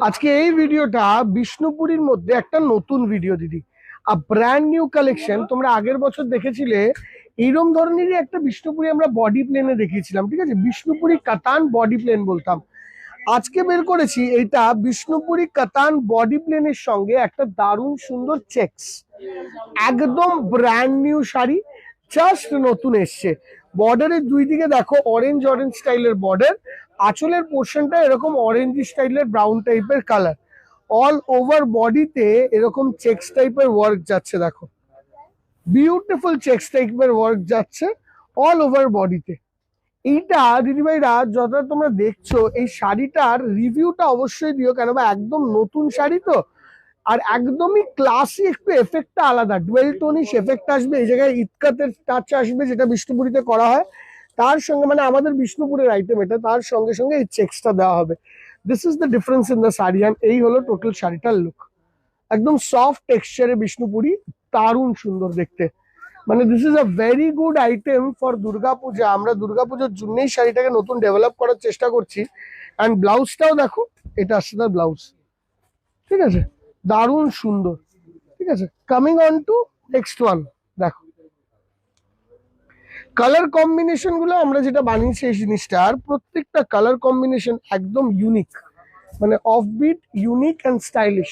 আজকে এই ভিডিওটা বিষ্ণুপুরীর মধ্যে একটা নতুন ভিডিও দিদি, ব্র্যান্ড নিউ কালেকশন। তোমরা আগের বছর দেখেছিলে এইরকম ধরনেরই একটা বিষ্ণুপুরি আমরা বডি প্লেনে দেখিয়েছিলাম, ঠিক আছে, বিষ্ণুপুরি কাতান বডি প্লেন বলতাম। আজকে বের করেছি এইটা বিষ্ণুপুরি কাতান বডি প্লেনের সঙ্গে একটা দারুণ সুন্দর চেকস, একদম ব্র্যান্ড নিউ শাড়ি, জাস্ট নতুন এসছে। বর্ডারের দুই দিকে দেখো অরেঞ্জ অরেঞ্জ স্টাইলের বর্ডার, আঁচলের পোর্শনটা এরকম অরেঞ্জ স্টাইলের ব্রাউন টাইপের কালার, অল ওভার বডিতে এরকম চেকস টাইপের ওয়ার্ক যাচ্ছে। দেখো বিউটিফুল চেকস টাইপের ওয়ার্ক যাচ্ছে অল ওভার বডিতে। এইটা দিদিভাইরা যতটা তোমরা দেখছো, এই শাড়িটার রিভিউটা অবশ্যই দিও, কেন বা একদম নতুন শাড়ি তো, আর একদমই ক্লাসি, একটু এফেক্টটা আলাদা, ডুয়েল টোনিশ এফেক্ট আসবে এই জায়গায়, ইতকাতের টাচ আসবে যেটা বিষ্ণুপুরীতে করা হয়, তার সঙ্গে মানে আমাদের বিষ্ণুপুরের আইটেম এটা, তার সঙ্গে সঙ্গে এই চেকসটা দেওয়া হবে। This is the difference in the sari. And এই হলো টোটাল শাড়িটার লুক, একদম সফট টেক্সচারে বিষ্ণুপুরি, দারুণ সুন্দর দেখতে। মানে this is a very good item for Durga Puja. আমরা দুর্গাপুজোর জন্যই শাড়িটাকে নতুন ডেভেলপ করার চেষ্টা করছি। অ্যান্ড ব্লাউজটাও দেখো, এটা আসছে তার ব্লাউজ, ঠিক আছে, দারুণ সুন্দর, ঠিক আছে। Coming on to next one, দেখো কালার কম্বিনেশন গুলো আমরা যেটা বানিয়েছি এই জিনিসটার প্রত্যেকটা কালার কম্বিনেশন একদম ইউনিক, মানে offbeat, unique and stylish.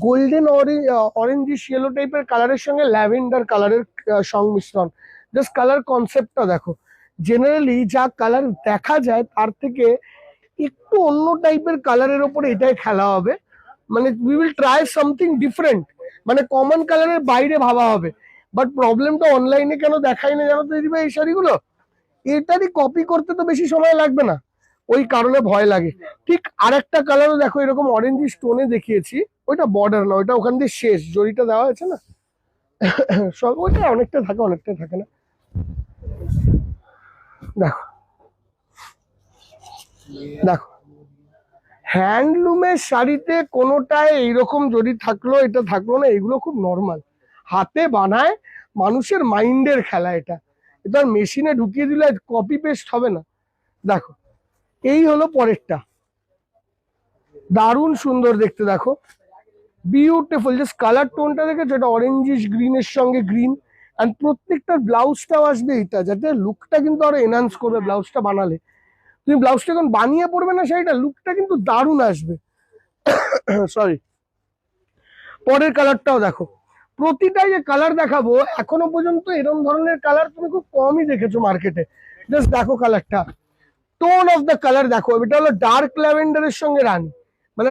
Golden orangish yellow টাইপের কালারের সঙ্গে ল্যাভেন্ডার কালারের সংমিশ্রণ। জাস্ট কালার কনসেপ্টটা দেখো, জেনারেলি যা কালার দেখা যায় তার থেকে একটু অন্য টাইপের কালারের ওপরে এটাই খেলা হবে। মানে we will try something different, মানে কমন কালারের বাইরে ভাবা হবে। বাট প্রবলেমটা অনলাইনে কেন দেখাই না জানো তো দিদি ভাই, এই শাড়িগুলো এটারই কপি করতে তো বেশি সময় লাগবে না, ওই কারণে ভয় লাগে। ঠিক আর একটা কালারও দেখো, এরকম অরেঞ্জ স্টোনে দেখিয়েছি, ওইটা বর্ডার না, ওইটা ওখান দিয়ে শেষ জড়িটা দেওয়া হয়েছে না, সব ওইটা অনেকটা থাকে অনেকটা থাকে না। দেখো দেখো হ্যান্ডলুমের শাড়িতে কোনোটায় এইরকম জড়ি থাকলো, এটা থাকলো না, এগুলো খুব নর্মাল, হাতে বানায় মানুষের মাইন্ডের খেলা। এটা এটা মেশিনে ঢুকিয়ে দিলে কপি পেস্ট হবে না। দেখো এই হলো পরেরটা, দারুণ সুন্দর দেখতে, দেখো বিউটিফুল। জাস্ট কালার টোনটা দেখেছো, এটা অরেঞ্জিশ গ্রিনের সঙ্গে গ্রিন। অ্যান্ড প্রত্যেকটা ব্লাউজটাও আসবে এইটা, যাতে লুকটা কিন্তু আরো এনহান্স করবে। ব্লাউজটা বানালে, তুমি ব্লাউজটা এখন বানিয়ে পড়বে না শাড়িটা, লুকটা কিন্তু দারুণ আসবে। সরি, পরের কালারটাও দেখো, প্রতিটা যে কালার দেখাবো এখনো পর্যন্ত এরকম ধরনের কালার তুমি খুব কমই দেখেছো মার্কেটে। জাস্ট দেখো কালারটা, টোন অফ দ্য কালার দেখো, এটা হলো ডার্ক ল্যাভেন্ডারের সঙ্গে রানী,